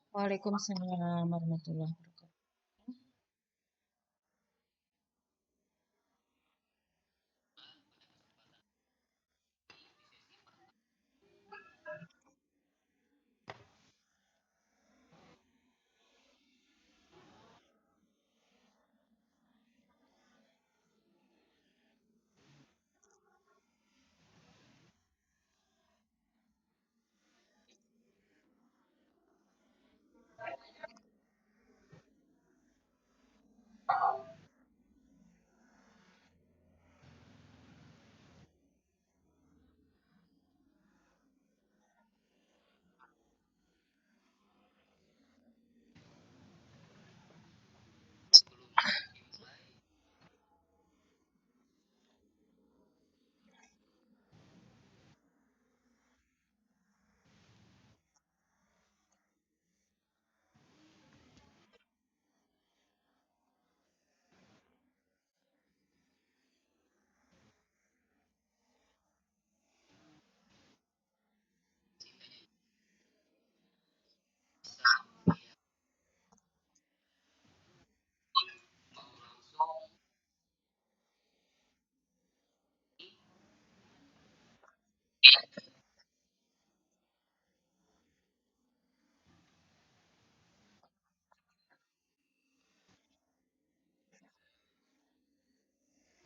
Waalaikumsalam warahmatullahi wabarakatuh.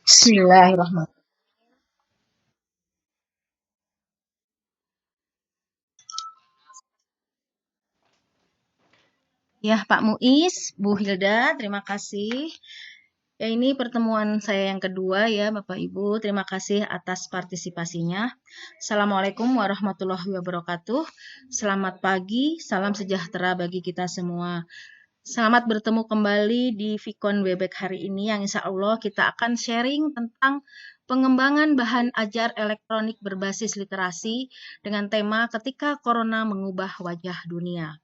Bismillahirrahmanirrahim. Ya, Pak Muiz, Bu Hilda, terima kasih. Ya, ini pertemuan saya yang kedua ya, Bapak Ibu. Terima kasih atas partisipasinya. Assalamualaikum warahmatullahi wabarakatuh. Selamat pagi, salam sejahtera bagi kita semua. Selamat bertemu kembali di Vicon Webex hari ini yang insya Allah kita akan sharing tentang pengembangan bahan ajar elektronik berbasis literasi dengan tema ketika Corona mengubah wajah dunia.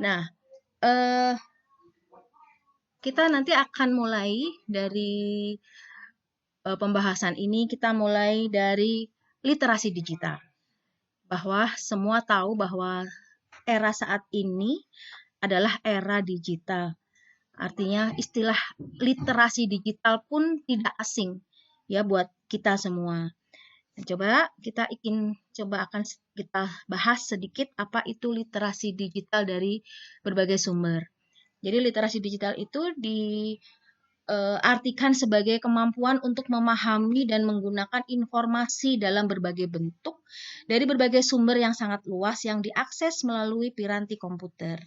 Nah, kita nanti akan mulai dari pembahasan ini, kita mulai dari literasi digital. Bahwa semua tahu bahwa era saat ini adalah era digital. Artinya istilah literasi digital pun tidak asing ya buat kita semua. Akan kita bahas sedikit apa itu literasi digital dari berbagai sumber. Jadi literasi digital itu diartikan sebagai kemampuan untuk memahami dan menggunakan informasi dalam berbagai bentuk dari berbagai sumber yang sangat luas yang diakses melalui piranti komputer.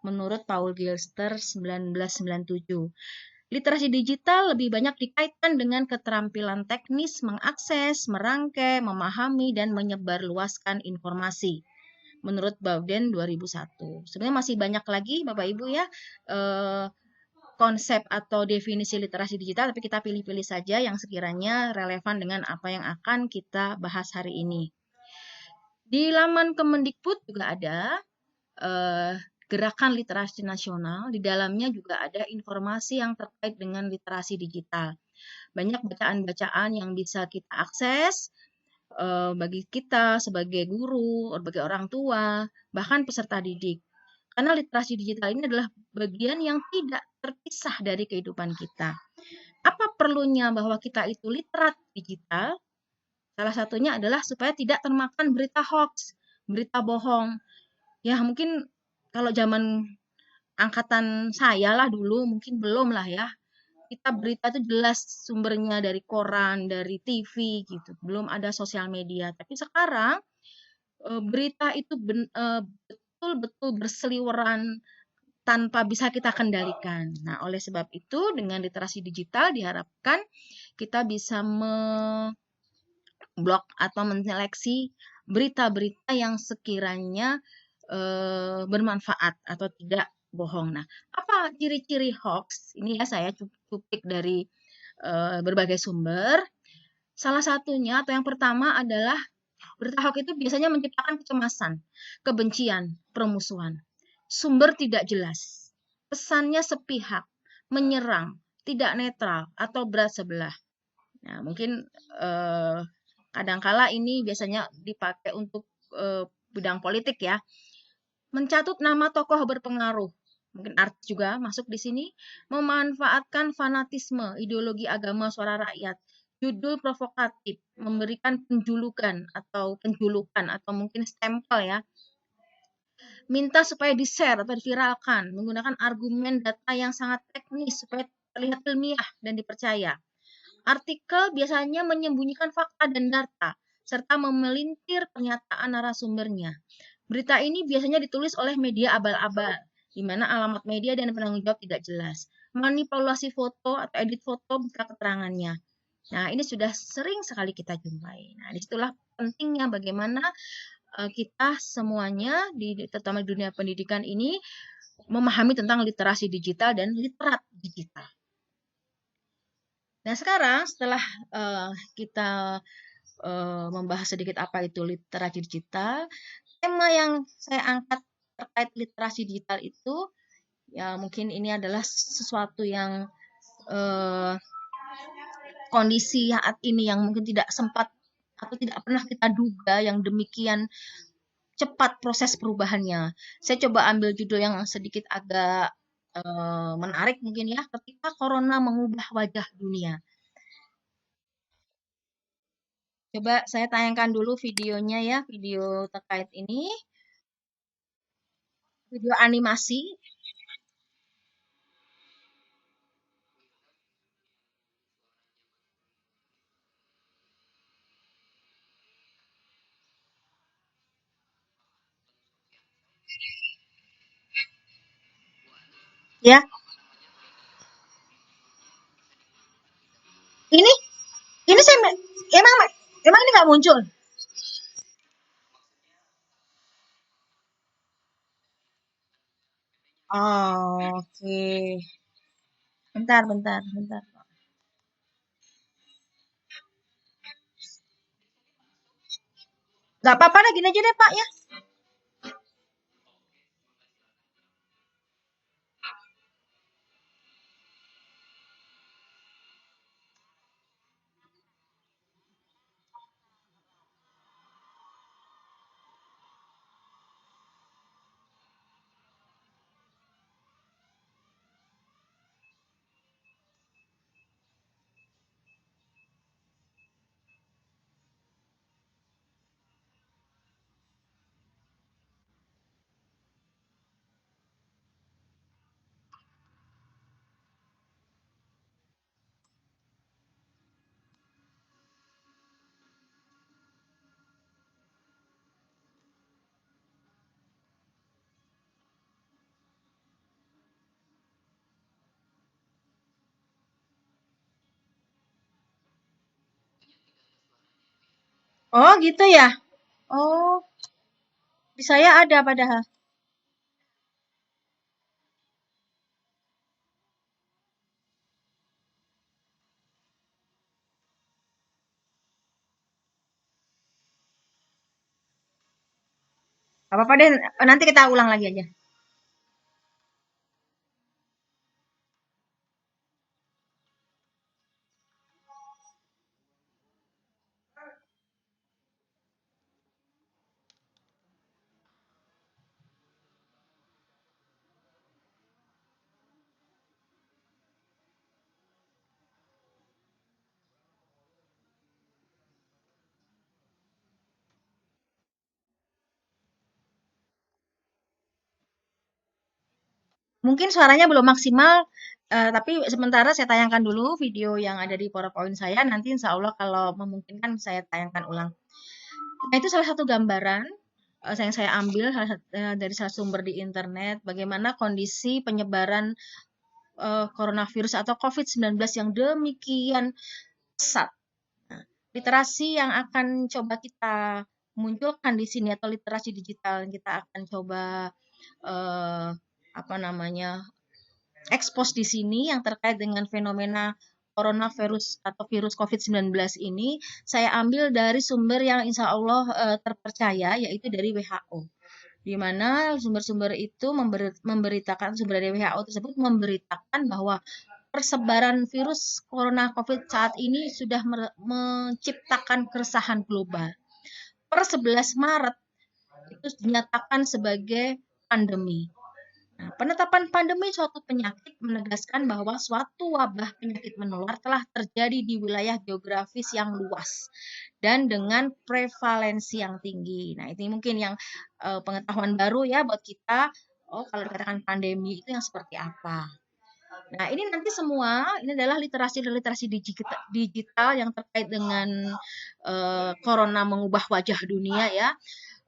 Menurut Paul Gilster 1997. Literasi digital lebih banyak dikaitkan dengan keterampilan teknis mengakses, merangkai, memahami, dan menyebarluaskan informasi. Menurut Bowden 2001. Sebenarnya masih banyak lagi Bapak Ibu ya konsep atau definisi literasi digital, tapi kita pilih-pilih saja yang sekiranya relevan dengan apa yang akan kita bahas hari ini. Di laman Kemendikbud juga ada gerakan literasi nasional, di dalamnya juga ada informasi yang terkait dengan literasi digital. Banyak bacaan-bacaan yang bisa kita akses bagi kita sebagai guru, sebagai orang tua, bahkan peserta didik. Karena literasi digital ini adalah bagian yang tidak terpisah dari kehidupan kita. Apa perlunya bahwa kita itu literat digital? Salah satunya adalah supaya tidak termakan berita hoax, berita bohong. Ya mungkin kalau zaman angkatan saya lah dulu mungkin belum lah ya. Kita berita itu jelas sumbernya dari koran, dari TV gitu. Belum ada sosial media. Tapi sekarang berita itu betul-betul berseliweran tanpa bisa kita kendalikan. Nah, oleh sebab itu dengan literasi digital diharapkan kita bisa memblok atau menyeleksi berita-berita yang sekiranya bermanfaat atau tidak bohong. Nah, apa ciri-ciri hoax? Ini ya saya cuplik dari berbagai sumber. Salah satunya atau yang pertama adalah berita hoax itu biasanya menciptakan kecemasan, kebencian, permusuhan. Sumber tidak jelas, pesannya sepihak, menyerang, tidak netral, atau berat sebelah. Nah, mungkin eh, kadangkala ini biasanya dipakai untuk bidang politik ya. Mencatut nama tokoh berpengaruh, mungkin artis juga masuk di sini, memanfaatkan fanatisme, ideologi agama suara rakyat, judul provokatif, memberikan penjulukan atau mungkin stempel ya, minta supaya di-share atau diviralkan, menggunakan argumen data yang sangat teknis supaya terlihat ilmiah dan dipercaya. Artikel biasanya menyembunyikan fakta dan data, serta memelintir pernyataan narasumbernya. Berita ini biasanya ditulis oleh media abal-abal, di mana alamat media dan penanggung jawab tidak jelas. Manipulasi foto atau edit foto beserta keterangannya. Nah, ini sudah sering sekali kita jumpai. Nah, disitulah pentingnya bagaimana kita semuanya, terutama di dunia pendidikan ini, memahami tentang literasi digital dan literat digital. Nah, sekarang setelah kita membahas sedikit apa itu literasi digital, tema yang saya angkat terkait literasi digital itu, ya mungkin ini adalah sesuatu yang kondisi saat ini yang mungkin tidak sempat atau tidak pernah kita duga yang demikian cepat proses perubahannya. Saya coba ambil judul yang sedikit agak menarik mungkin ya, ketika corona mengubah wajah dunia. Coba saya tayangkan dulu videonya ya, video terkait ini, video animasi. Ya, ini saya emang emang ini nggak muncul. Oh, oke. Bentar, bentar, bentar. Nggak apa-apa lah, gini aja deh Pak ya. Oh, gitu ya. Oh, di saya ada padahal. Gak apa-apa deh, nanti kita ulang lagi aja. Mungkin suaranya belum maksimal, tapi sementara saya tayangkan dulu video yang ada di PowerPoint saya. Nanti insya Allah kalau memungkinkan saya tayangkan ulang. Nah, itu salah satu gambaran yang saya ambil dari salah sumber di internet, bagaimana kondisi penyebaran coronavirus atau COVID-19 yang demikian pesat. Nah, literasi yang akan coba kita munculkan di sini atau literasi digital yang kita akan coba eh, apa namanya expose di sini yang terkait dengan fenomena coronavirus atau virus COVID-19 ini saya ambil dari sumber yang insya Allah terpercaya, yaitu dari WHO, di mana sumber-sumber itu memberitakan, sumber dari WHO tersebut memberitakan bahwa persebaran virus corona COVID saat ini sudah menciptakan keresahan global. Per 11 Maret itu dinyatakan sebagai pandemi. Nah, penetapan pandemi suatu penyakit menegaskan bahwa suatu wabah penyakit menular telah terjadi di wilayah geografis yang luas dan dengan prevalensi yang tinggi. Nah, ini mungkin yang pengetahuan baru ya buat kita. Oh, kalau dikatakan pandemi itu yang seperti apa? Nah, ini nanti semua ini adalah literasi digital yang terkait dengan corona mengubah wajah dunia ya.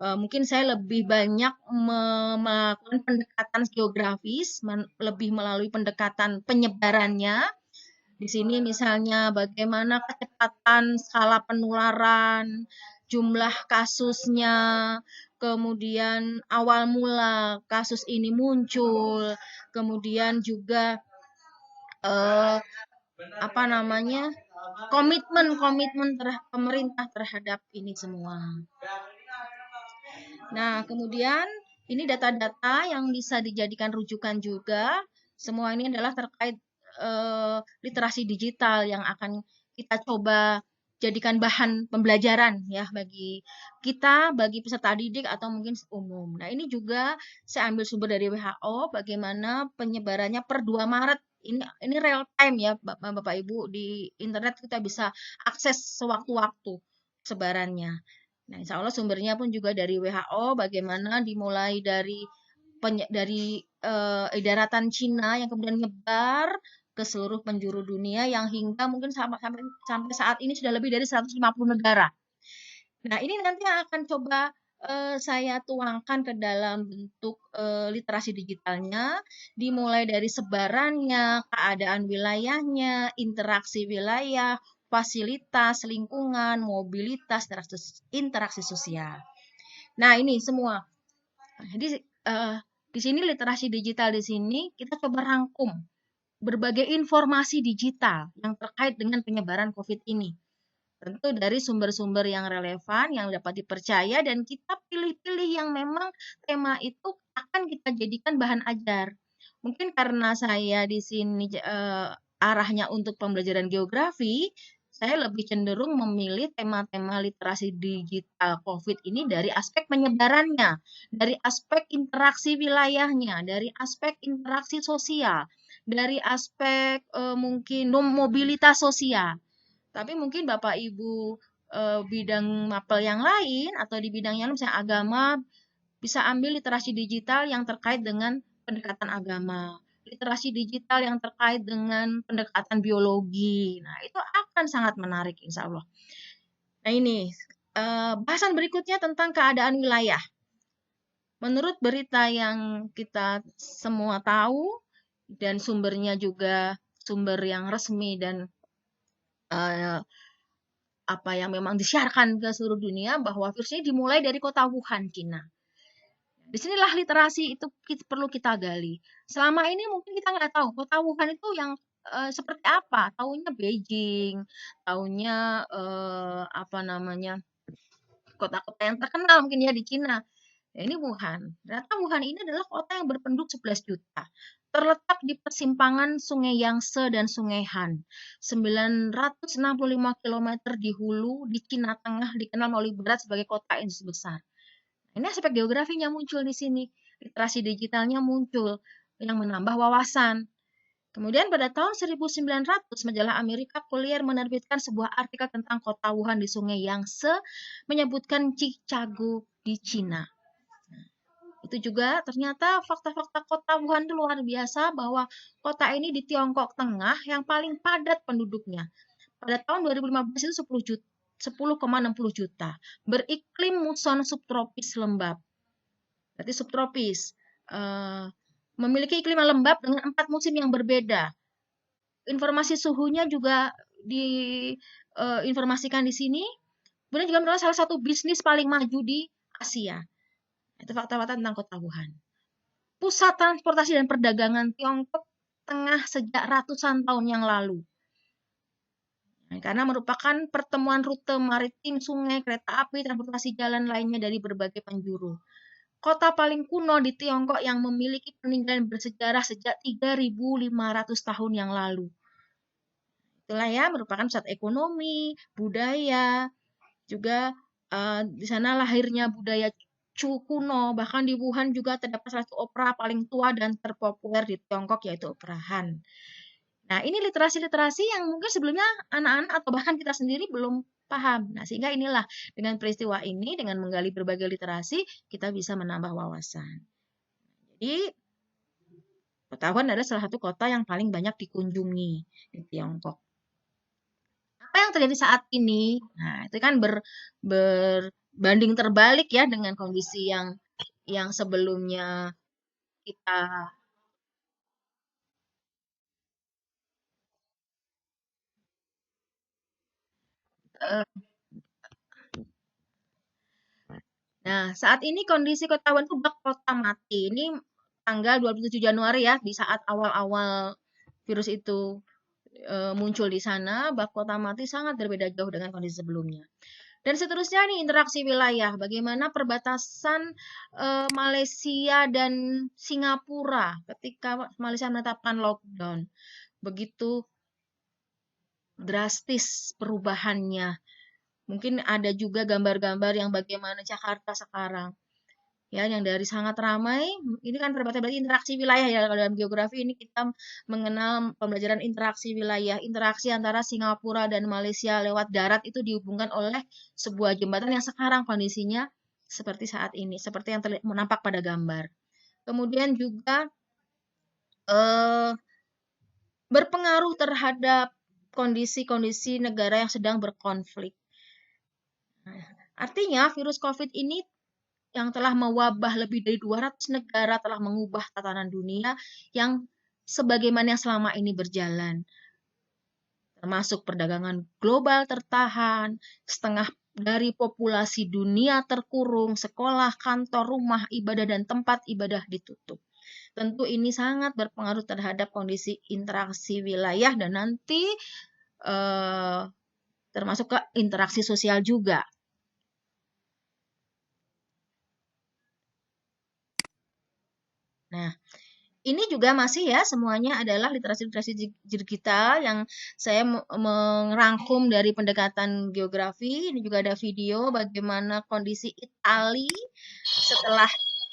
Mungkin saya lebih banyak melakukan pendekatan geografis, lebih melalui pendekatan penyebarannya. Di sini misalnya bagaimana kecepatan skala penularan, jumlah kasusnya, kemudian awal mula kasus ini muncul, kemudian juga eh, apa namanya komitmen pemerintah terhadap ini semua. Nah, kemudian ini data-data yang bisa dijadikan rujukan juga. Semua ini adalah terkait literasi digital yang akan kita coba jadikan bahan pembelajaran ya bagi kita, bagi peserta didik atau mungkin umum. Nah, ini juga saya ambil sumber dari WHO bagaimana penyebarannya per 2 Maret. Ini real time ya Bapak Ibu, di internet kita bisa akses sewaktu-waktu sebarannya. Nah, insya Allah sumbernya pun juga dari WHO, bagaimana dimulai dari daratan Cina yang kemudian nyebar ke seluruh penjuru dunia yang hingga mungkin sampai saat ini sudah lebih dari 150 negara. Nah, ini nanti akan coba saya tuangkan ke dalam bentuk literasi digitalnya, dimulai dari sebarannya, keadaan wilayahnya, interaksi wilayah, fasilitas, lingkungan, mobilitas, interaksi sosial. Nah, ini semua. Jadi di sini literasi digital di sini kita coba rangkum berbagai informasi digital yang terkait dengan penyebaran COVID ini. Tentu dari sumber-sumber yang relevan, yang dapat dipercaya, dan kita pilih-pilih yang memang tema itu akan kita jadikan bahan ajar. Mungkin karena saya di sini arahnya untuk pembelajaran geografi, saya lebih cenderung memilih tema-tema literasi digital COVID ini dari aspek penyebarannya, dari aspek interaksi wilayahnya, dari aspek interaksi sosial, dari aspek mungkin mobilitas sosial. Tapi mungkin Bapak Ibu bidang mapel yang lain atau di bidang yang lain, misalnya agama, bisa ambil literasi digital yang terkait dengan pendekatan agama, literasi digital yang terkait dengan pendekatan biologi. Nah, itu akan sangat menarik insya Allah. Nah, ini bahasan berikutnya tentang keadaan wilayah. Menurut berita yang kita semua tahu dan sumbernya juga sumber yang resmi dan apa yang memang disiarkan ke seluruh dunia bahwa virus ini dimulai dari kota Wuhan, Cina. Disinilah literasi itu perlu kita gali. Selama ini mungkin kita nggak tahu kota Wuhan itu yang seperti apa. Taunya Beijing, taunya apa namanya kota-kota yang terkenal mungkin ya di Cina. Ya, ini Wuhan. Ternyata Wuhan ini adalah kota yang berpenduduk 11 juta. Terletak di persimpangan Sungai Yangtze dan Sungai Han. 965 km di hulu, di Cina Tengah, dikenal melalui barat sebagai kota industri besar. Ini aspek geografinya muncul di sini. Literasi digitalnya muncul yang menambah wawasan. Kemudian pada tahun 1900, majalah Amerika Collier menerbitkan sebuah artikel tentang kota Wuhan di Sungai Yangtze, menyebutkan Chicago di Cina. Itu juga ternyata fakta-fakta kota Wuhan itu luar biasa bahwa kota ini di Tiongkok Tengah yang paling padat penduduknya. Pada tahun 2015 itu 10,60 juta. Beriklim muson subtropis lembab. Berarti subtropis. Memiliki iklim yang lembab dengan 4 musim yang berbeda. Informasi suhunya juga diinformasikan di sini. Kemudian juga merupakan salah satu bisnis paling maju di Asia. Itu fakta-fakta tentang kota Wuhan. Pusat transportasi dan perdagangan Tiongkok tengah sejak ratusan tahun yang lalu. Karena merupakan pertemuan rute maritim, sungai, kereta api, transportasi jalan lainnya dari berbagai penjuru. Kota paling kuno di Tiongkok yang memiliki peninggalan bersejarah sejak 3.500 tahun yang lalu. Itulah ya, merupakan pusat ekonomi, budaya, juga di sana lahirnya budaya Chu kuno. Bahkan di Wuhan juga terdapat salah satu opera paling tua dan terpopuler di Tiongkok, yaitu opera Han. Nah, ini literasi-literasi yang mungkin sebelumnya anak-anak atau bahkan kita sendiri belum paham. Nah, sehingga inilah dengan peristiwa ini, dengan menggali berbagai literasi, kita bisa menambah wawasan. Jadi, kota Wuhan adalah salah satu kota yang paling banyak dikunjungi di Tiongkok. Apa yang terjadi saat ini? Nah, itu kan berbanding terbalik ya dengan kondisi yang sebelumnya kita eh, Nah, saat ini kondisi kota Wuhan itu bak kota mati. Ini tanggal 27 Januari ya, di saat awal-awal virus itu muncul di sana, bak kota mati sangat berbeda jauh dengan kondisi sebelumnya. Dan seterusnya nih interaksi wilayah, bagaimana perbatasan Malaysia dan Singapura ketika Malaysia menetapkan lockdown. Begitu drastis perubahannya. Mungkin ada juga gambar-gambar yang bagaimana Jakarta sekarang. Ya, yang dari sangat ramai, ini kan berarti interaksi wilayah ya. Kalau dalam geografi ini kita mengenal pembelajaran interaksi wilayah, interaksi antara Singapura dan Malaysia lewat darat itu dihubungkan oleh sebuah jembatan yang sekarang kondisinya seperti saat ini, seperti yang nampak pada gambar. Kemudian juga eh, berpengaruh terhadap kondisi-kondisi negara yang sedang berkonflik. Nah, artinya virus COVID ini yang telah mewabah lebih dari 200 negara telah mengubah tatanan dunia yang sebagaimana yang selama ini berjalan. Termasuk perdagangan global tertahan, setengah dari populasi dunia terkurung, sekolah, kantor, rumah ibadah, dan tempat ibadah ditutup. Tentu ini sangat berpengaruh terhadap kondisi interaksi wilayah dan nanti termasuk ke interaksi sosial juga. Nah, ini juga masih ya semuanya adalah literasi-literasi digital yang saya merangkum dari pendekatan geografi. Ini juga ada video bagaimana kondisi Itali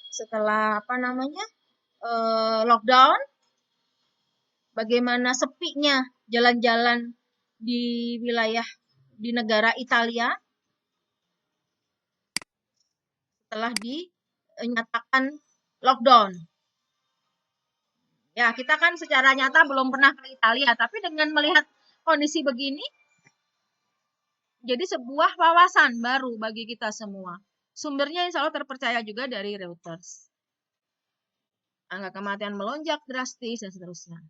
setelah apa namanya lockdown, bagaimana sepinya jalan-jalan di wilayah di negara Italia setelah dinyatakan lockdown. Ya, kita kan secara nyata belum pernah ke Italia, tapi dengan melihat kondisi begini, jadi sebuah wawasan baru bagi kita semua. Sumbernya insya Allah terpercaya juga dari Reuters. Angka kematian melonjak drastis dan seterusnya.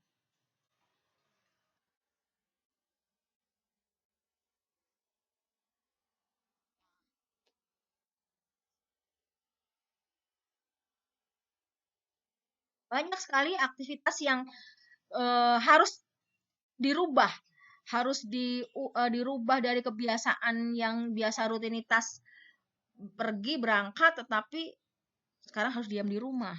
Banyak sekali aktivitas yang harus dirubah, dirubah dari kebiasaan yang biasa rutinitas pergi berangkat, tetapi sekarang harus diam di rumah.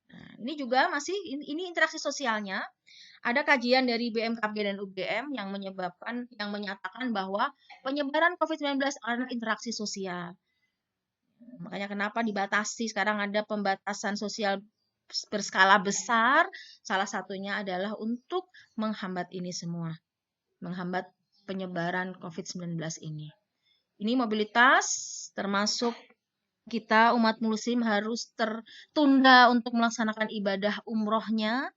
Nah, ini juga masih ini interaksi sosialnya. Ada kajian dari BMKG dan UGM yang menyatakan bahwa penyebaran COVID-19 adalah interaksi sosial. Makanya kenapa dibatasi, sekarang ada pembatasan sosial berskala besar, salah satunya adalah untuk menghambat ini semua, menghambat penyebaran COVID-19 ini. Ini mobilitas termasuk kita umat muslim harus tertunda untuk melaksanakan ibadah umrohnya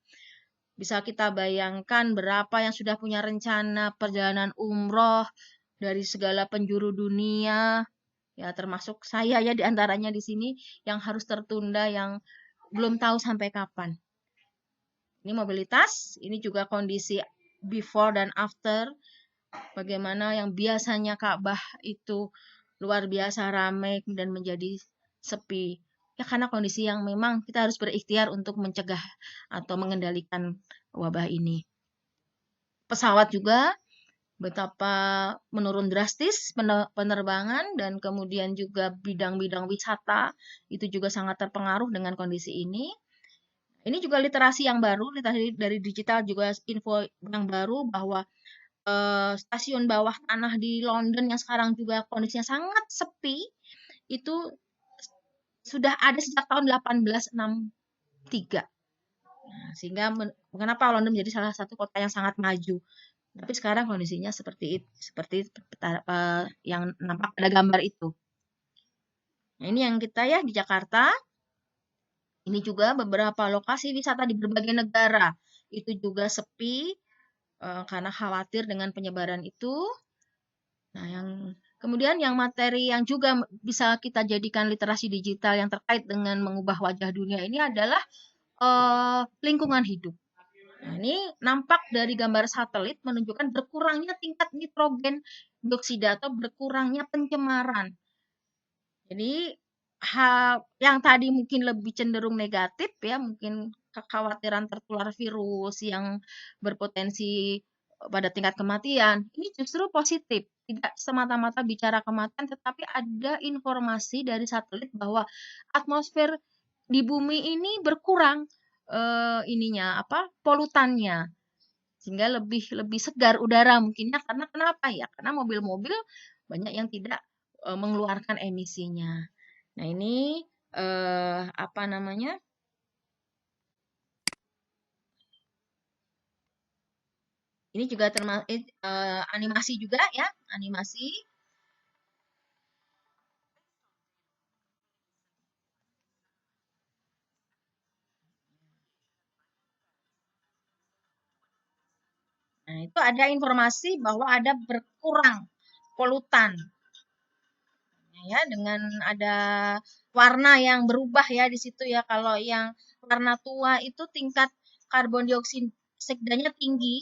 Bisa kita bayangkan berapa yang sudah punya rencana perjalanan umroh dari segala penjuru dunia, ya termasuk saya ya di antaranya di sini yang harus tertunda, yang belum tahu sampai kapan. Ini mobilitas, ini juga kondisi before dan after. Bagaimana yang biasanya Ka'bah itu luar biasa ramai dan menjadi sepi. Ya karena kondisi yang memang kita harus berikhtiar untuk mencegah atau mengendalikan wabah ini. Pesawat juga betapa menurun drastis penerbangan, dan kemudian juga bidang-bidang wisata itu juga sangat terpengaruh dengan kondisi ini. Ini juga literasi yang baru, literasi dari digital juga info yang baru bahwa stasiun bawah tanah di London yang sekarang juga kondisinya sangat sepi, itu sudah ada sejak tahun 1863. Nah, sehingga kenapa London menjadi salah satu kota yang sangat maju. Tapi sekarang kondisinya seperti yang nampak pada gambar itu. Nah, ini yang kita ya di Jakarta. Ini juga beberapa lokasi wisata di berbagai negara. Itu juga sepi karena khawatir dengan penyebaran itu. Nah, kemudian yang materi yang juga bisa kita jadikan literasi digital yang terkait dengan mengubah wajah dunia ini adalah lingkungan hidup. Nah, ini nampak dari gambar satelit menunjukkan berkurangnya tingkat nitrogen dioksida atau berkurangnya pencemaran. Jadi yang tadi mungkin lebih cenderung negatif ya, mungkin kekhawatiran tertular virus yang berpotensi pada tingkat kematian, ini justru positif. Tidak semata-mata bicara kematian, tetapi ada informasi dari satelit bahwa atmosfer di bumi ini berkurang polutannya, sehingga lebih segar udara mungkinnya. Karena kenapa ya? Karena mobil-mobil banyak yang tidak mengeluarkan emisinya. Nah, ini apa namanya? Ini juga termasuk animasi juga ya, animasi. Nah, itu ada informasi bahwa ada berkurang polutan ya, dengan ada warna yang berubah ya di situ ya. Kalau yang warna tua itu tingkat karbon dioksidanya tinggi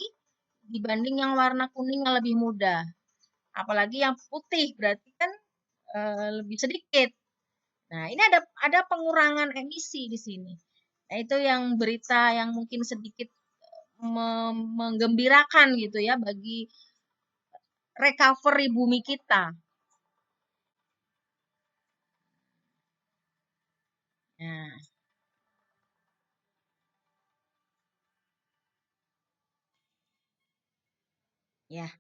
dibanding yang warna kuning yang lebih muda. Apalagi yang putih berarti kan lebih sedikit. Nah, ini ada pengurangan emisi di sini. Nah, itu yang berita yang mungkin sedikit menggembirakan gitu ya bagi recovery bumi kita. Nah, ya.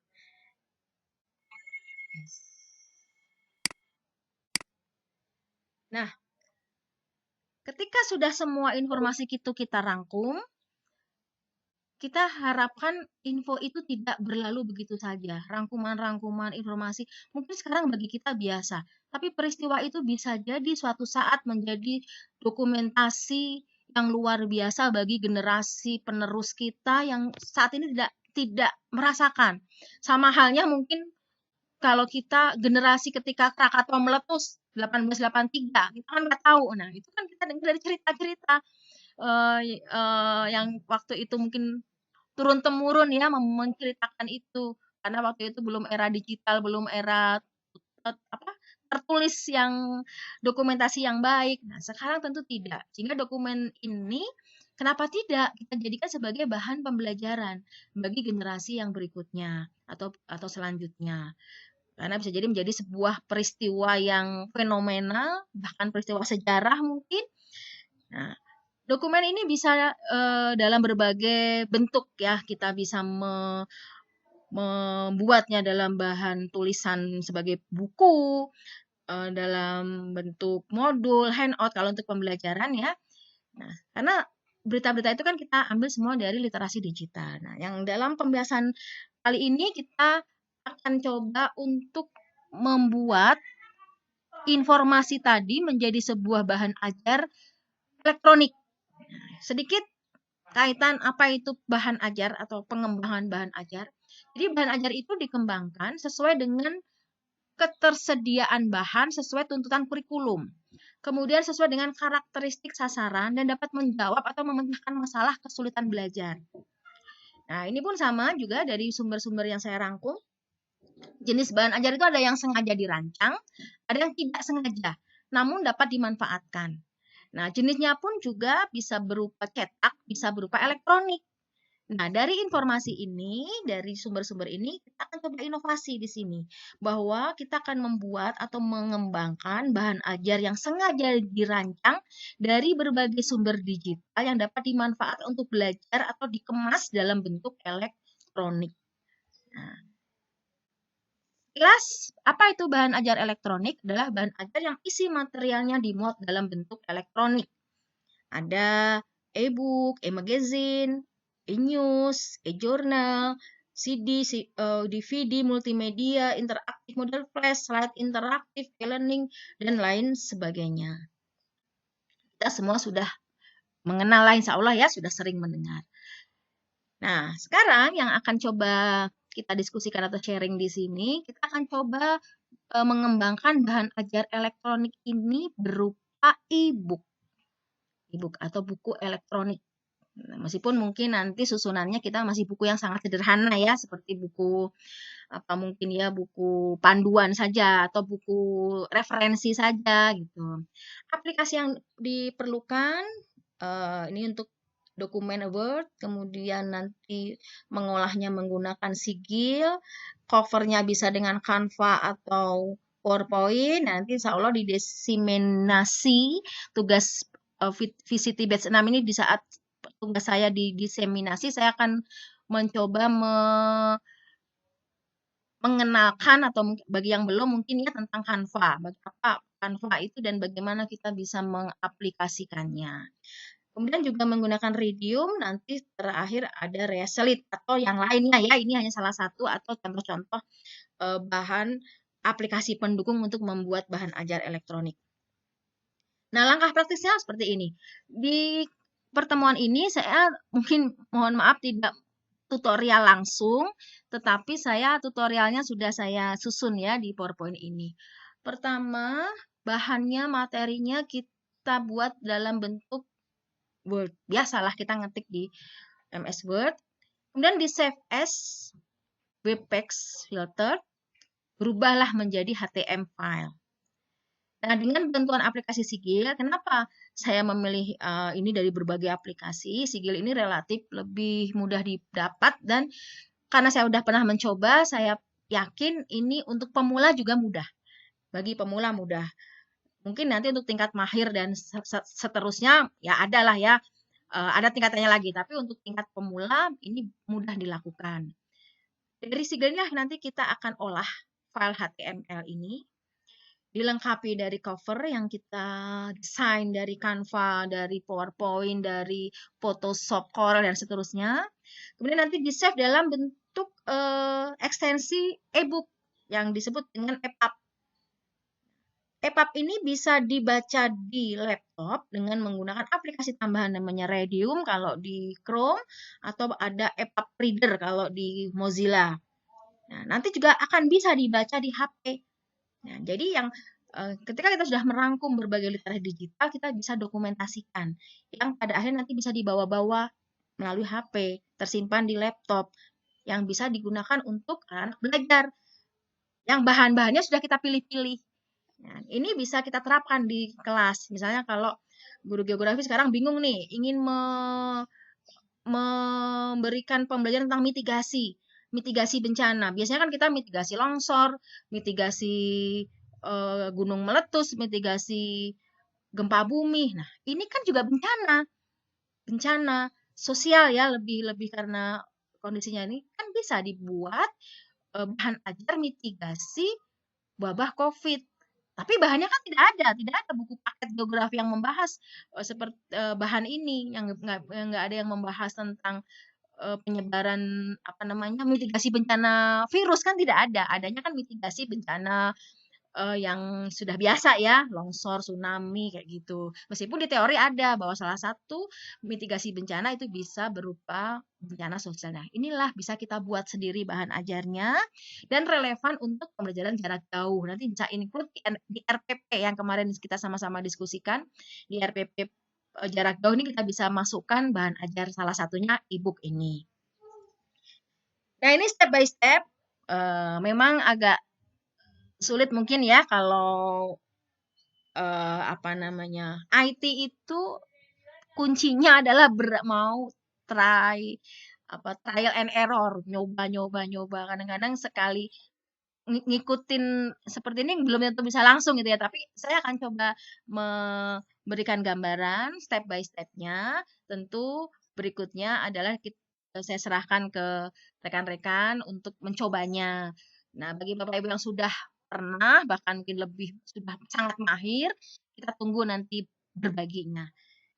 Nah, ketika sudah semua informasi itu kita rangkum, kita harapkan info itu tidak berlalu begitu saja. Rangkuman-rangkuman informasi mungkin sekarang bagi kita biasa, tapi peristiwa itu bisa jadi suatu saat menjadi dokumentasi yang luar biasa bagi generasi penerus kita yang saat ini tidak merasakan. Sama halnya mungkin kalau kita generasi ketika Krakatau meletus 1883, kita kan nggak tahu. Nah, itu kan kita dengar dari cerita-cerita yang waktu itu mungkin turun temurun ya menceritakan itu, karena waktu itu belum era digital, belum era apa tertulis yang dokumentasi yang baik. Nah, sekarang tentu tidak. Sehingga dokumen ini kenapa tidak kita jadikan sebagai bahan pembelajaran bagi generasi yang berikutnya atau selanjutnya. Karena bisa jadi menjadi sebuah peristiwa yang fenomenal, bahkan peristiwa sejarah mungkin. Nah, dokumen ini bisa dalam berbagai bentuk ya, kita bisa membuatnya dalam bahan tulisan sebagai buku, dalam bentuk modul, handout kalau untuk pembelajaran ya. Nah, karena berita-berita itu kan kita ambil semua dari literasi digital. Nah, yang dalam pembahasan kali ini kita akan coba untuk membuat informasi tadi menjadi sebuah bahan ajar elektronik. Sedikit kaitan apa itu bahan ajar atau pengembangan bahan ajar. Jadi bahan ajar itu dikembangkan sesuai dengan ketersediaan bahan sesuai tuntutan kurikulum. Kemudian sesuai dengan karakteristik sasaran dan dapat menjawab atau memecahkan masalah kesulitan belajar. Nah, ini pun sama juga dari sumber-sumber yang saya rangkum. Jenis bahan ajar itu ada yang sengaja dirancang, ada yang tidak sengaja, namun dapat dimanfaatkan. Nah, jenisnya pun juga bisa berupa cetak, bisa berupa elektronik. Nah, dari informasi ini, dari sumber-sumber ini, kita akan coba inovasi di sini. Bahwa kita akan membuat atau mengembangkan bahan ajar yang sengaja dirancang dari berbagai sumber digital yang dapat dimanfaatkan untuk belajar atau dikemas dalam bentuk elektronik. Nah, jelas, apa itu bahan ajar elektronik? Adalah bahan ajar yang isi materialnya dimuat dalam bentuk elektronik. Ada e-book, e-magazine, e-news, e-journal, CD, DVD, multimedia, interaktif, model flash, slide interaktif, e-learning, dan lain sebagainya. Kita semua sudah mengenal lah, insya Allah ya, sudah sering mendengar. Nah, sekarang yang akan coba kita diskusikan atau sharing di sini, kita akan coba mengembangkan bahan ajar elektronik ini berupa e-book atau buku elektronik. Nah, meskipun mungkin nanti susunannya kita masih buku yang sangat sederhana ya, seperti buku apa mungkin ya buku panduan saja atau buku referensi saja gitu. Aplikasi yang diperlukan ini untuk dokumen Word, kemudian nanti mengolahnya menggunakan sigil, covernya bisa dengan Canva atau PowerPoint, nanti insya Allah didiseminasi tugas VCT Batch 6 ini di saat tugas saya didiseminasi, saya akan mencoba mengenalkan atau bagi yang belum mungkin ya tentang Canva, apa Canva itu dan bagaimana kita bisa mengaplikasikannya. Kemudian juga menggunakan Rhodium, nanti terakhir ada Reselit atau yang lainnya ya, ini hanya salah satu atau contoh-contoh bahan aplikasi pendukung untuk membuat bahan ajar elektronik. Nah, langkah praktisnya seperti ini. Di pertemuan ini saya mungkin mohon maaf tidak tutorial langsung, tetapi saya tutorialnya sudah saya susun ya di PowerPoint ini. Pertama, bahannya, materinya kita buat dalam bentuk Word. Biasalah kita ngetik di MS Word. Kemudian di save as webpack filter, berubahlah menjadi HTML file. Nah, dengan bantuan aplikasi Sigil, kenapa saya memilih ini dari berbagai aplikasi? Sigil ini relatif lebih mudah didapat dan karena saya sudah pernah mencoba, saya yakin ini untuk pemula juga mudah. Bagi pemula mudah. Mungkin nanti untuk tingkat mahir dan seterusnya ya adalah ya ada tingkatannya lagi. Tapi untuk tingkat pemula ini mudah dilakukan. Dari Sigil nanti kita akan olah file HTML ini. Dilengkapi dari cover yang kita desain dari Canva, dari PowerPoint, dari Photoshop, Corel, dan seterusnya. Kemudian nanti di-save dalam bentuk ekstensi e-book yang disebut dengan EPUB. EPUB ini bisa dibaca di laptop dengan menggunakan aplikasi tambahan namanya Rhodium kalau di Chrome atau ada EPUB Reader kalau di Mozilla. Nah, nanti juga akan bisa dibaca di HP. Nah, jadi yang ketika kita sudah merangkum berbagai literasi digital, kita bisa dokumentasikan. Yang pada akhirnya nanti bisa dibawa-bawa melalui HP, tersimpan di laptop, yang bisa digunakan untuk anak belajar. Yang bahan-bahannya sudah kita pilih-pilih. Nah, ini bisa kita terapkan di kelas. Misalnya kalau guru geografi sekarang bingung nih, ingin memberikan pembelajaran tentang mitigasi bencana. Biasanya kan kita mitigasi longsor, mitigasi gunung meletus, mitigasi gempa bumi. Nah, ini kan juga bencana sosial ya, lebih karena kondisinya ini kan bisa dibuat bahan ajar mitigasi wabah COVID. Tapi bahannya kan tidak ada buku paket geografi yang membahas seperti bahan ini, yang nggak ada yang membahas tentang penyebaran apa namanya mitigasi bencana virus kan tidak ada, adanya kan mitigasi bencana yang sudah biasa ya, longsor, tsunami kayak gitu. Meskipun di teori ada bahwa salah satu mitigasi bencana itu bisa berupa bencana sosial. Nah, inilah bisa kita buat sendiri bahan ajarnya dan relevan untuk pembelajaran jarak jauh. Nanti bisa include di RPP yang kemarin kita sama-sama diskusikan. Di RPP jarak jauh ini kita bisa masukkan bahan ajar salah satunya e-book ini. Nah, ini step by step memang agak sulit mungkin ya kalau apa namanya IT itu kuncinya adalah mau trial and error, nyoba kadang-kadang sekali ngikutin seperti ini belum tentu bisa langsung gitu ya, tapi saya akan coba memberikan gambaran step by stepnya. Tentu berikutnya adalah saya serahkan ke rekan-rekan untuk mencobanya. Nah, bagi Bapak Ibu yang sudah pernah, bahkan mungkin lebih sudah sangat mahir, kita tunggu nanti berbaginya.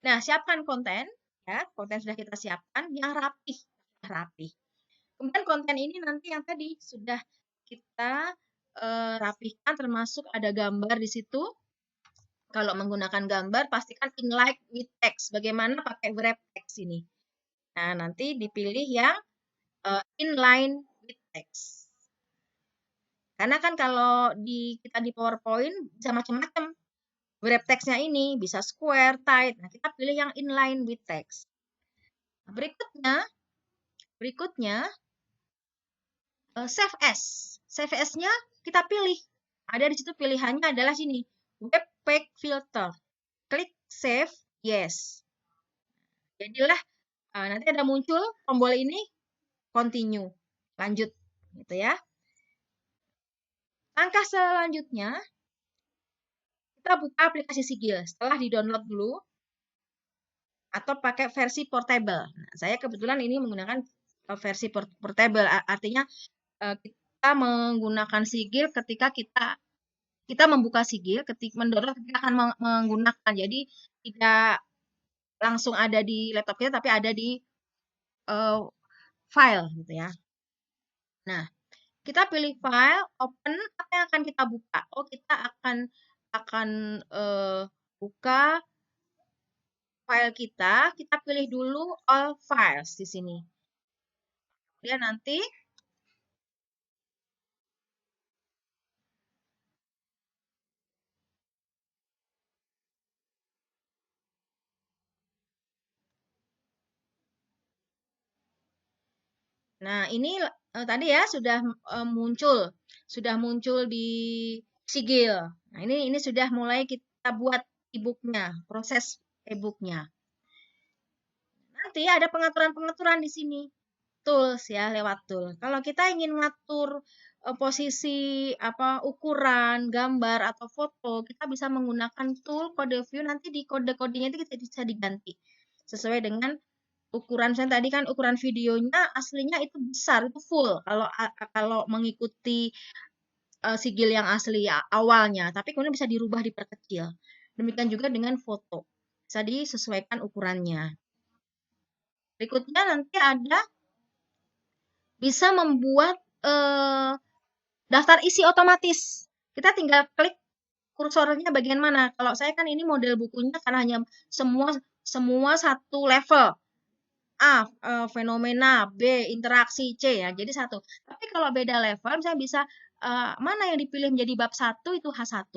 Nah, siapkan konten, ya, konten sudah kita siapkan yang rapi. Kemudian konten ini nanti yang tadi sudah kita rapihkan, termasuk ada gambar di situ. Kalau menggunakan gambar, pastikan inline with text. Bagaimana pakai wrap text ini? Nah, nanti dipilih yang inline with text. Karena kan kalau kita di PowerPoint bisa macam-macam. Wrap text-nya ini bisa square, tight. Nah, kita pilih yang inline with text. Berikutnya save as. Save as-nya kita pilih. Ada di situ pilihannya adalah sini. Web page filter. Klik save, yes. Jadilah nanti ada muncul tombol ini continue. Lanjut gitu ya. Langkah selanjutnya kita buka aplikasi Sigil. Setelah di-download dulu atau pakai versi portable. Nah, saya kebetulan ini menggunakan versi portable, artinya kita menggunakan Sigil ketika kita membuka Sigil, ketika mendownload kita akan menggunakan. Jadi tidak langsung ada di laptop kita, tapi ada di file gitu ya. Nah, kita pilih file, open, apa yang akan kita buka? Oh, kita akan buka file kita pilih dulu all files di sini. Kemudian nanti nah, ini tadi ya sudah muncul di Sigil. Nah, ini sudah mulai kita buat e-booknya, proses e-booknya. Nanti ada pengaturan-pengaturan di sini. Tools ya, lewat tool. Kalau kita ingin ngatur posisi ukuran, gambar atau foto, kita bisa menggunakan tool kode view. Nanti di kode-kodenya itu kita bisa diganti sesuai dengan ukuran. Saya tadi kan ukuran videonya aslinya itu besar, itu full. Kalau mengikuti sigil yang asli awalnya, tapi kemudian bisa dirubah diperkecil. Demikian juga dengan foto, bisa disesuaikan ukurannya. Berikutnya nanti ada bisa membuat daftar isi otomatis. Kita tinggal klik kursornya bagian mana. Kalau saya kan ini model bukunya karena hanya semua satu level. A, fenomena, B, interaksi, C ya. Jadi satu. Tapi kalau beda level, misalnya bisa mana yang dipilih menjadi bab 1 itu H1.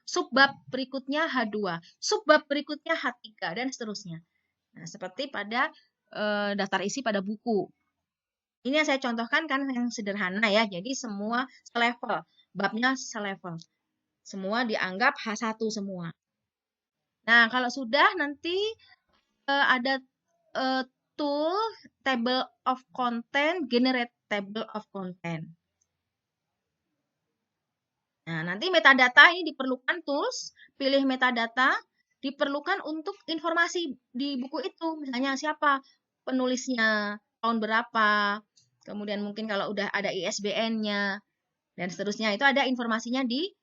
Subbab berikutnya H2. Subbab berikutnya H3 dan seterusnya. Nah, seperti pada daftar isi pada buku. Ini yang saya contohkan kan yang sederhana ya. Jadi semua selevel. Babnya selevel. Semua dianggap H1 semua. Nah, kalau sudah nanti ada tool table of content, generate table of content. Nah, nanti metadata ini diperlukan tools, pilih metadata, diperlukan untuk informasi di buku itu. Misalnya siapa penulisnya, tahun berapa, kemudian mungkin kalau udah ada ISBN-nya, dan seterusnya. Itu ada informasinya di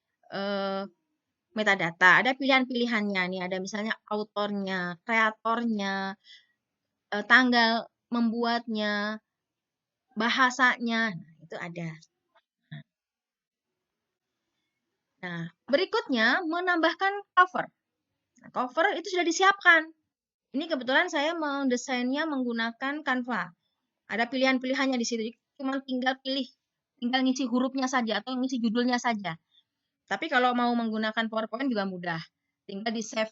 metadata. Ada pilihan-pilihannya. Nih ada misalnya autornya, kreatornya, tanggal membuatnya, bahasanya. Nah, itu ada. Nah, berikutnya menambahkan cover. Nah, cover itu sudah disiapkan. Ini kebetulan saya mendesainnya menggunakan Canva. Ada pilihan-pilihannya di situ. Cuma tinggal ngisi hurufnya saja atau ngisi judulnya saja. Tapi kalau mau menggunakan PowerPoint juga mudah. Tinggal di save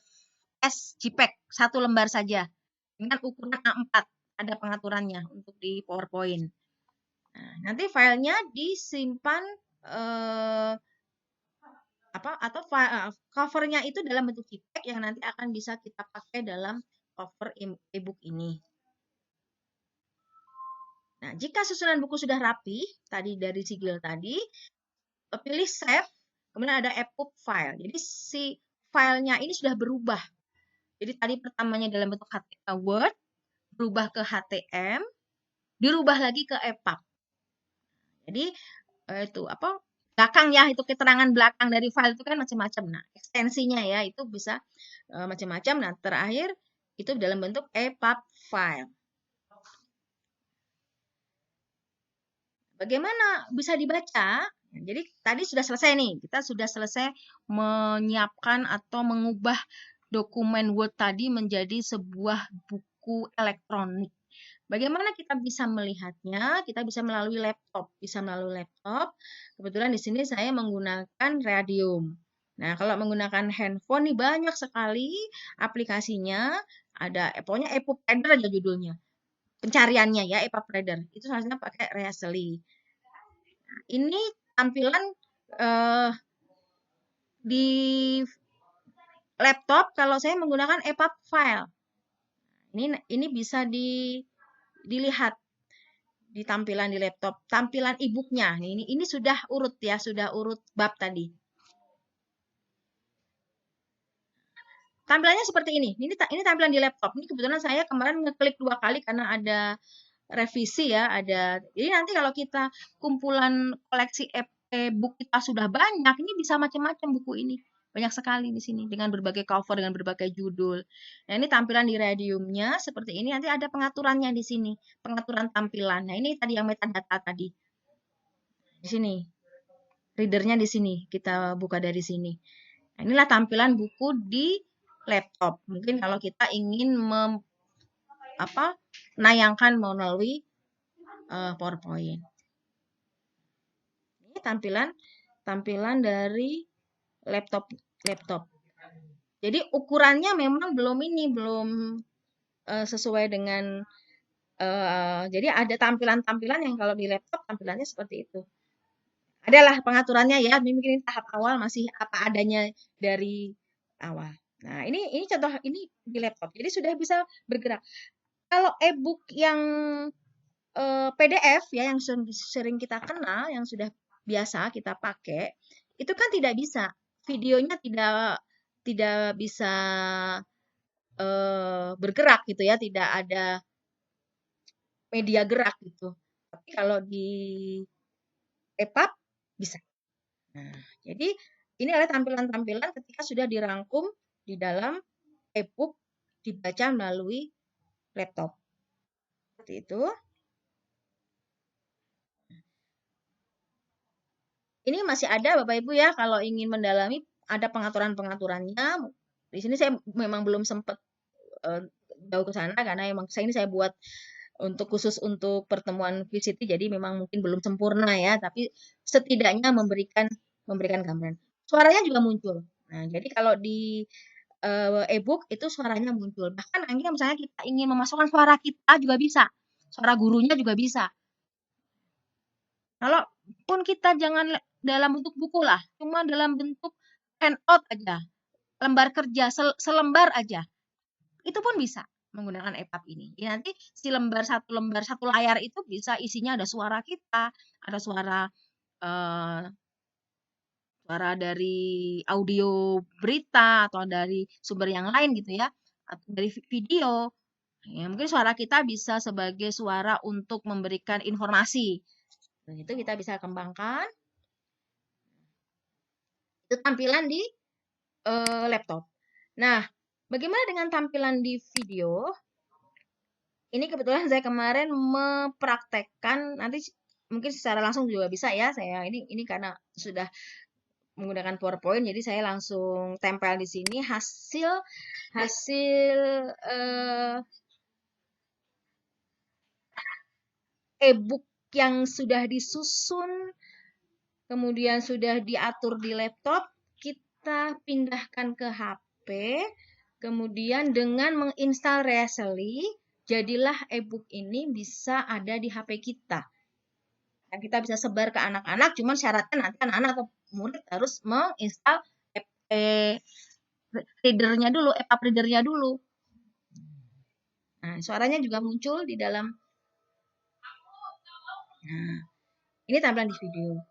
as JPEG, satu lembar saja. Dengan ukuran A4. Ada pengaturannya untuk di PowerPoint. Nah, nanti filenya disimpan atau covernya itu dalam bentuk JPEG yang nanti akan bisa kita pakai dalam cover e-book ini. Nah, jika susunan buku sudah rapi, tadi dari sigil tadi, pilih save, kemudian ada EPUB file. Jadi si filenya ini sudah berubah. Jadi tadi pertamanya dalam bentuk Word, berubah ke HTM, dirubah lagi ke EPUB. Jadi itu belakang ya, itu keterangan belakang dari file itu kan macam-macam. Nah, ekstensinya ya itu bisa macam-macam. Nah, terakhir itu dalam bentuk EPUB file. Bagaimana bisa dibaca? Jadi tadi sudah selesai nih, kita sudah selesai menyiapkan atau mengubah dokumen Word tadi menjadi sebuah buku elektronik. Bagaimana kita bisa melihatnya? Kita bisa melalui laptop. Kebetulan di sini saya menggunakan Radium. Nah, kalau menggunakan handphone nih banyak sekali aplikasinya. Ada, pokoknya EPUB Reader aja judulnya. Pencariannya ya, EPUB Reader. Itu seharusnya pakai Reasely. Nah, ini tampilan di laptop kalau saya menggunakan EPUB file. Ini bisa dilihat di tampilan di laptop, tampilan e-booknya. Ini sudah urut ya, sudah urut bab tadi. Tampilannya seperti ini. Ini tampilan di laptop. Ini kebetulan saya kemarin ngeklik 2 kali karena ada revisi ya, jadi nanti kalau kita kumpulan koleksi e-book kita sudah banyak, ini bisa macam-macam buku ini. Banyak sekali di sini dengan berbagai cover, dengan berbagai judul. Nah, ini tampilan di Radiumnya seperti ini. Nanti ada pengaturannya di sini, pengaturan tampilan. Nah, ini tadi yang metadata tadi. Di sini. Readernya di sini. Kita buka dari sini. Nah, inilah tampilan buku di laptop. Mungkin kalau kita ingin menayangkan melalui PowerPoint. Ini tampilan dari laptop. Jadi ukurannya memang belum sesuai dengan jadi ada tampilan-tampilan yang kalau di laptop tampilannya seperti itu. Adalah pengaturannya ya, mungkin tahap awal masih apa adanya dari awal. Nah, ini contoh ini di laptop. Jadi sudah bisa bergerak. Kalau e-book yang PDF ya yang sering kita kenal, yang sudah biasa kita pakai, itu kan tidak bisa. Videonya tidak bisa bergerak gitu ya, tidak ada media gerak gitu. Tapi kalau di EPUB bisa. Nah, jadi ini adalah tampilan-tampilan ketika sudah dirangkum di dalam e-book dibaca melalui laptop. Seperti itu. Ini masih ada Bapak Ibu ya, kalau ingin mendalami ada pengaturan-pengaturannya. Di sini saya memang belum sempat jauh ke sana karena memang saya buat khusus untuk pertemuan VCT, jadi memang mungkin belum sempurna ya, tapi setidaknya memberikan gambaran. Suaranya juga muncul. Nah, jadi kalau di e-book itu suaranya muncul. Bahkan akhirnya misalnya kita ingin memasukkan suara kita juga bisa. Suara gurunya juga bisa. Kalau pun kita jangan dalam bentuk buku lah, cuma dalam bentuk handout aja, lembar kerja, selembar aja, itu pun bisa menggunakan EPUB ini. Ya, nanti si satu layar itu bisa isinya ada suara kita, ada suara dari audio berita atau dari sumber yang lain gitu ya, atau dari video. Ya, mungkin suara kita bisa sebagai suara untuk memberikan informasi. Dan itu kita bisa kembangkan. Itu tampilan di laptop. Nah, bagaimana dengan tampilan di video? Ini kebetulan saya kemarin mempraktekkan, nanti mungkin secara langsung juga bisa ya. Saya ini karena sudah menggunakan PowerPoint, jadi saya langsung tempel di sini hasil hasil eh, e-book yang sudah disusun, kemudian sudah diatur di laptop, kita pindahkan ke HP, kemudian dengan menginstal Reasely, jadilah e-book ini bisa ada di HP kita. Dan kita bisa sebar ke anak-anak, cuman syaratnya nanti anak-anak atau murid harus menginstal readernya dulu, EPUB readernya dulu. Nah, suaranya juga muncul di dalam. Nah, ini tampilan di video.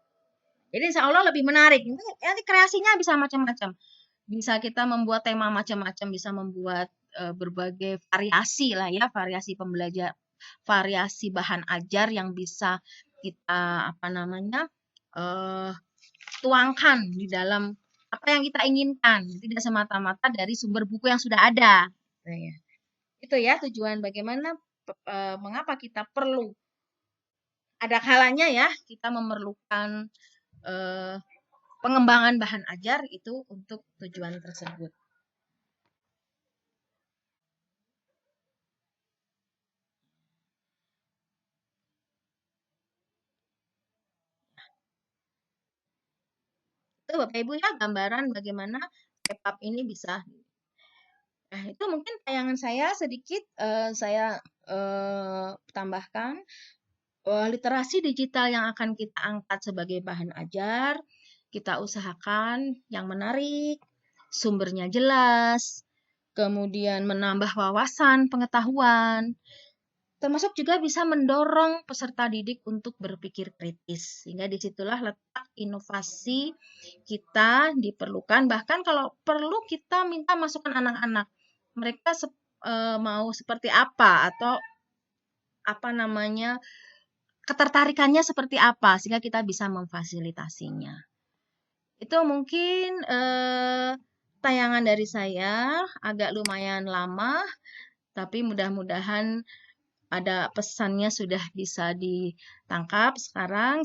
Jadi insya Allah lebih menarik. Nanti kreasinya bisa macam-macam. Bisa kita membuat tema macam-macam, bisa membuat berbagai variasi lah ya, variasi pembelajar, variasi bahan ajar yang bisa kita apa namanya eh, tuangkan di dalam apa yang kita inginkan, tidak semata-mata dari sumber buku yang sudah ada. Nah, ya. Itu ya tujuan bagaimana mengapa kita perlu, ada kalanya ya kita memerlukan eh, pengembangan bahan ajar itu untuk tujuan tersebut. Itu Bapak Ibu ya gambaran bagaimana EPUB ini bisa. Nah, itu mungkin tayangan saya sedikit saya tambahkan literasi digital yang akan kita angkat sebagai bahan ajar. Kita usahakan yang menarik, sumbernya jelas, kemudian menambah wawasan, pengetahuan, termasuk juga bisa mendorong peserta didik untuk berpikir kritis. Sehingga disitulah letak inovasi kita diperlukan. Bahkan kalau perlu kita minta masukan anak-anak. Mereka mau seperti apa atau apa namanya ketertarikannya seperti apa sehingga kita bisa memfasilitasinya. Itu mungkin tayangan dari saya agak lumayan lama, tapi mudah-mudahan ada pesannya sudah bisa ditangkap. Sekarang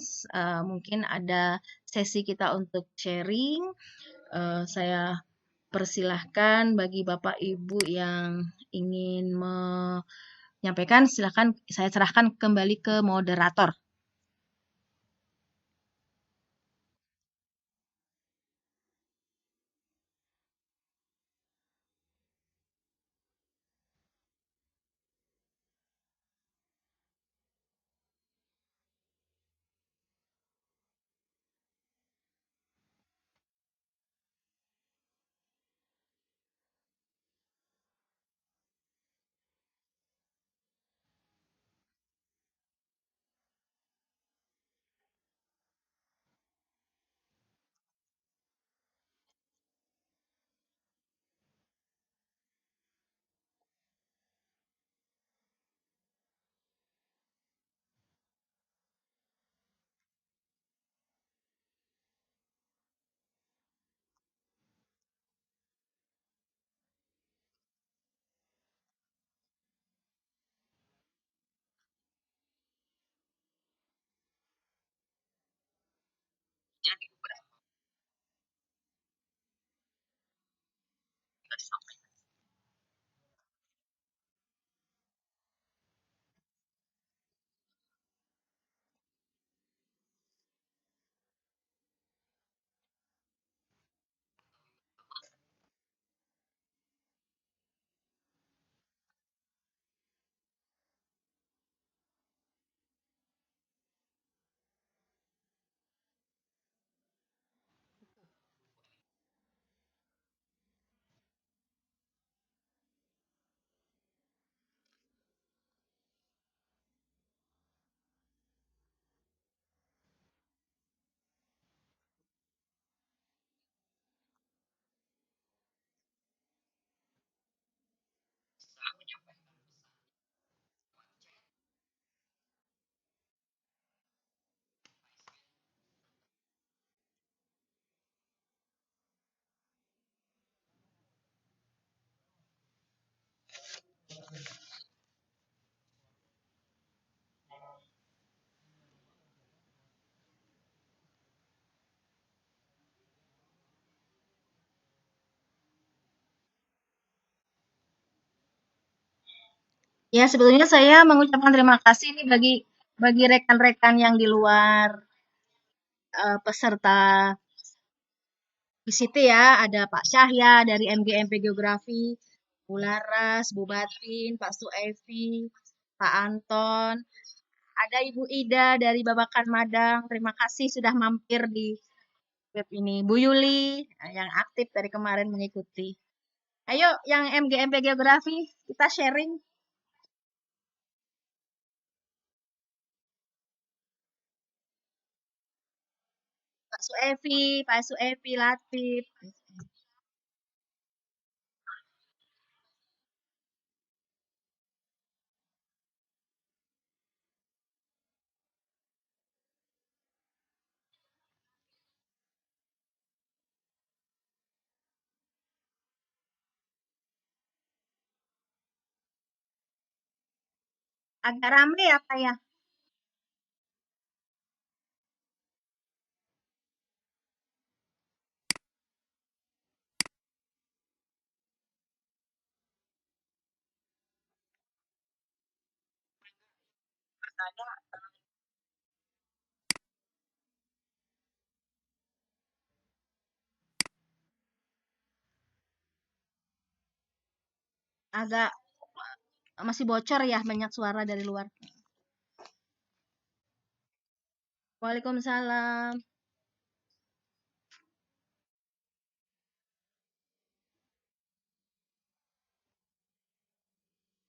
mungkin ada sesi kita untuk sharing. Saya persilahkan bagi Bapak Ibu yang ingin menyampaikan, silahkan saya serahkan kembali ke moderator. Ya, sebetulnya saya mengucapkan terima kasih nih bagi rekan-rekan yang di luar peserta VCT ya. Ada Pak Syahya dari MGMP Geografi, Bu Laras, Bu Batin, Pak Suevi, Pak Anton, ada Ibu Ida dari Babakan Madang. Terima kasih sudah mampir di web ini. Bu Yuli yang aktif dari kemarin mengikuti. Ayo yang MGMP Geografi kita sharing. Pak Suevi, Latif. Agak rame ya Pak ya? Agak masih bocor ya banyak suara dari luar. Waalaikumsalam.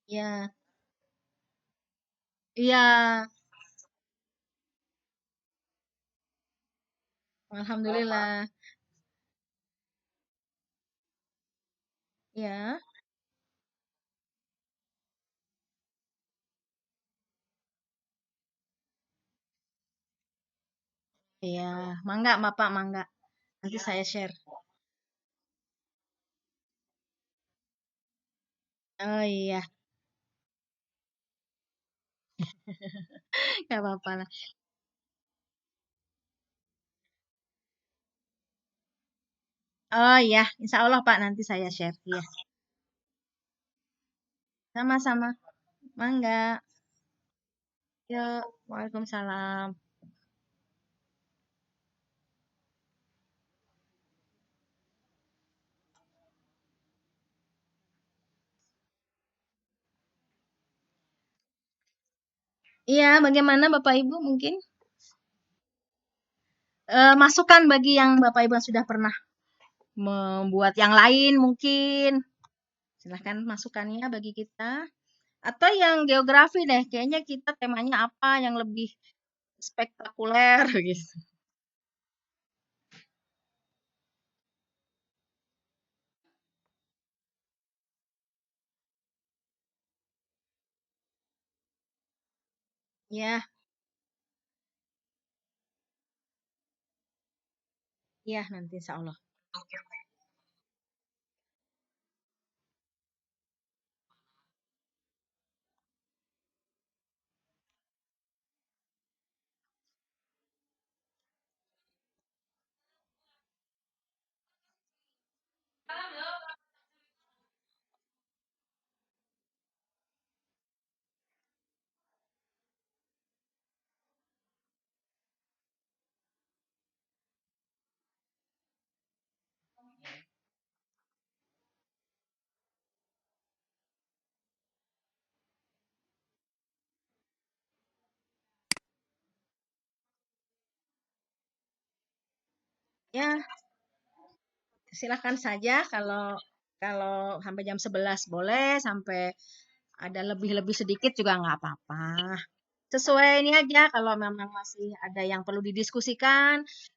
Ya, iya. Alhamdulillah. Ya, iya. Mangga, Bapak, mangga. Nanti saya share. Oh iya, nggak apa-apa lah. Oh iya, insya Allah Pak nanti saya share. Iya, sama-sama. Mangga. Yuk, Waalaikumsalam. Iya, bagaimana Bapak Ibu mungkin masukan bagi yang Bapak Ibu yang sudah pernah membuat yang lain mungkin. Silahkan masukannya bagi kita. Atau yang geografi deh, kayaknya kita temanya apa yang lebih spektakuler gitu. Ya, ya nanti insya Allah. Ya, silakan saja kalau kalau sampai jam 11 boleh, sampai ada lebih-lebih sedikit juga nggak apa-apa. Sesuai ini aja kalau memang masih ada yang perlu didiskusikan.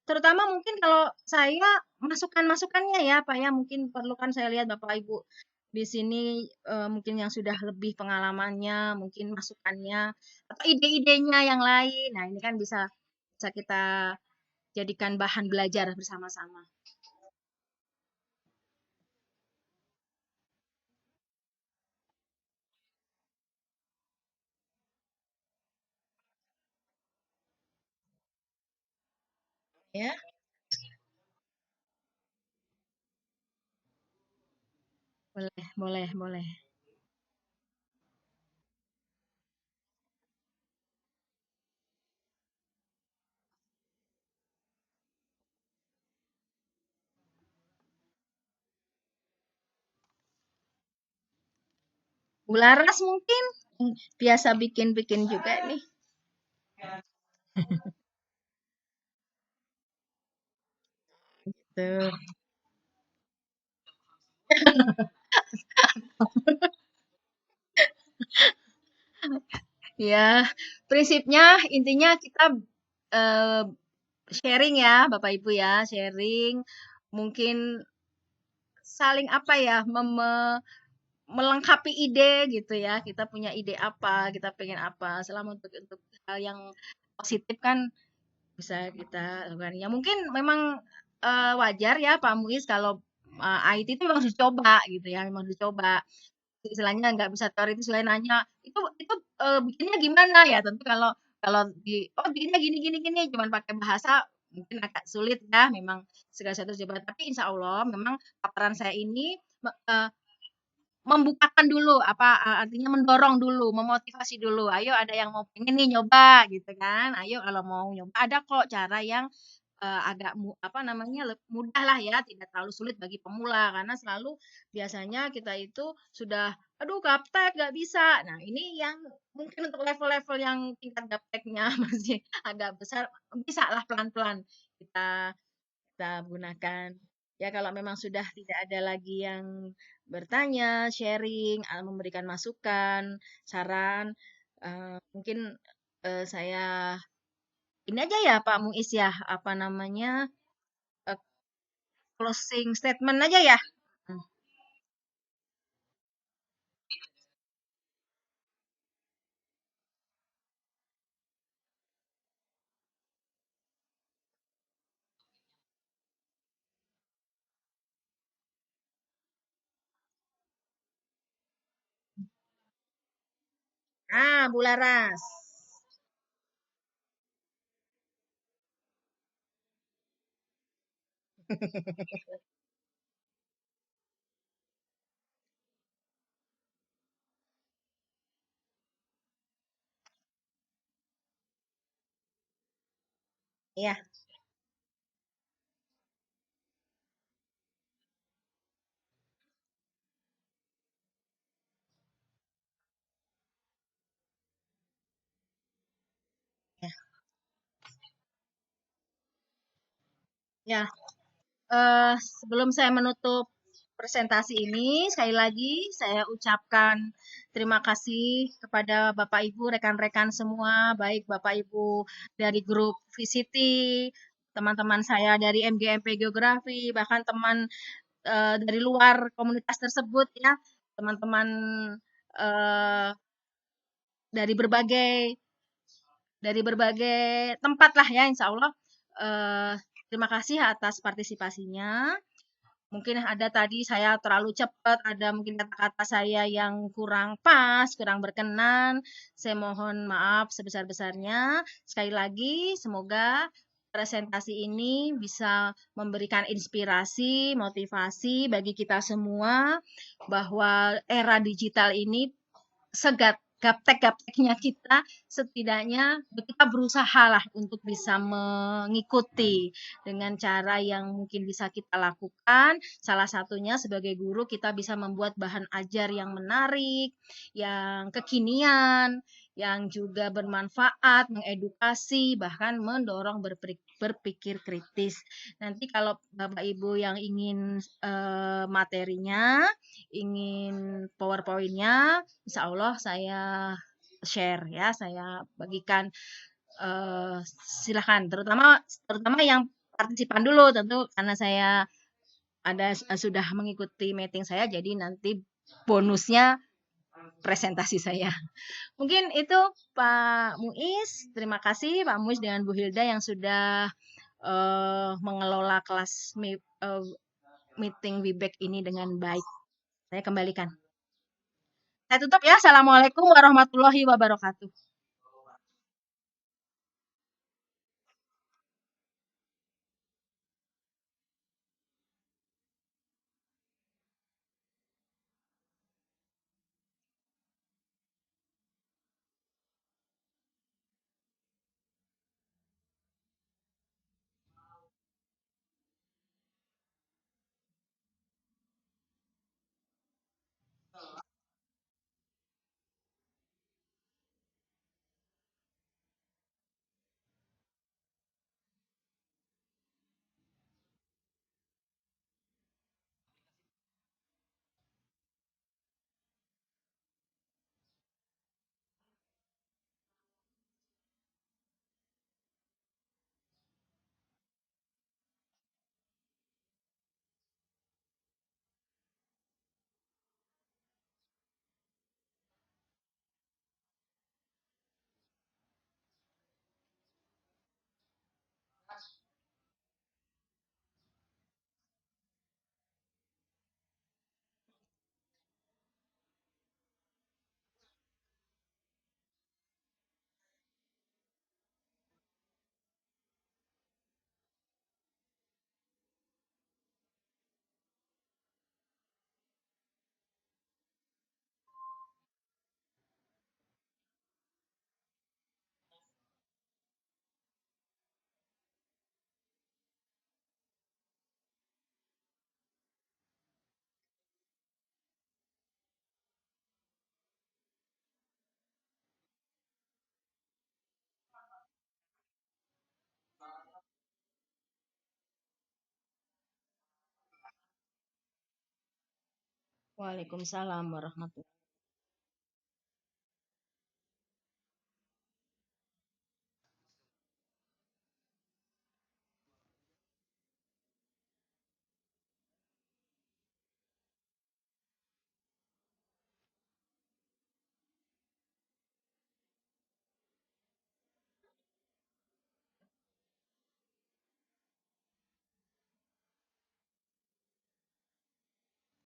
Terutama mungkin kalau saya masukan-masukannya ya, Pak ya, mungkin perlukan saya lihat Bapak Ibu di sini mungkin yang sudah lebih pengalamannya, mungkin masukannya atau ide-idenya yang lain. Nah, ini kan bisa bisa kita jadikan bahan belajar bersama-sama. Ya, boleh, boleh, boleh. Bularas mungkin biasa bikin-bikin juga nih. Tuh. Ya, prinsipnya intinya kita eh, sharing ya, Bapak Ibu ya, sharing mungkin saling apa ya, melengkapi ide gitu ya. Kita punya ide apa, kita pengen apa. Selama untuk hal yang positif kan bisa kita lakukan. Ya mungkin memang wajar ya Pak Muiz kalau IT itu memang harus dicoba gitu ya, memang harus dicoba. Istilahnya nggak bisa teoritis, saya nanya itu bikinnya gimana ya? Tentu kalau kalau oh bikinnya gini gini gini, cuman pakai bahasa mungkin agak sulit ya, memang segala sesuatu coba. Tapi insya Allah memang paparan saya ini membukakan dulu, apa, artinya mendorong dulu, memotivasi dulu, "Ayo ada yang mau pengen nih nyoba," gitu kan, "Ayo kalau mau nyoba ada kok cara yang, agak apa namanya, mudah lah ya, tidak terlalu sulit bagi pemula." Karena selalu biasanya kita itu sudah, "Aduh gaptek, nggak bisa." Nah ini yang mungkin untuk level-level yang tingkat gapteknya masih agak besar, bisa lah pelan-pelan kita kita gunakan. Ya kalau memang sudah tidak ada lagi yang bertanya, sharing, memberikan masukan, saran, mungkin saya ini aja ya Pak Muiz ya, apa namanya, eh, closing statement aja ya. Hmm. Ah, Bu Laras. Iya, ya, ya. Sebelum saya menutup presentasi ini, sekali lagi saya ucapkan terima kasih kepada Bapak Ibu, rekan-rekan semua, baik Bapak Ibu dari grup VCT, teman-teman saya dari MGMP Geografi, bahkan teman dari luar komunitas tersebut ya, teman-teman eh, dari berbagai tempat lah ya, Insya Allah. Eh, Terima kasih atas partisipasinya. Mungkin ada tadi saya terlalu cepat, ada mungkin kata-kata saya yang kurang pas, kurang berkenan. Saya mohon maaf sebesar-besarnya. Sekali lagi, semoga presentasi ini bisa memberikan inspirasi, motivasi bagi kita semua bahwa era digital ini gaptek-gapteknya kita setidaknya kita berusaha lah untuk bisa mengikuti dengan cara yang mungkin bisa kita lakukan. Salah satunya sebagai guru kita bisa membuat bahan ajar yang menarik, yang kekinian, yang juga bermanfaat, mengedukasi, bahkan mendorong berpikir kritis. Nanti kalau Bapak Ibu yang ingin materinya, ingin PowerPoint-nya, Insya Allah saya share ya, saya bagikan silahkan, terutama terutama yang partisipan dulu tentu karena saya ada sudah mengikuti meeting saya, jadi nanti bonusnya presentasi saya. Mungkin itu Pak Muiz, terima kasih Pak Muiz dengan Bu Hilda yang sudah mengelola kelas meeting Wibek ini dengan baik. Saya kembalikan. Saya tutup ya. Assalamualaikum warahmatullahi wabarakatuh. Waalaikumsalam warahmatullahi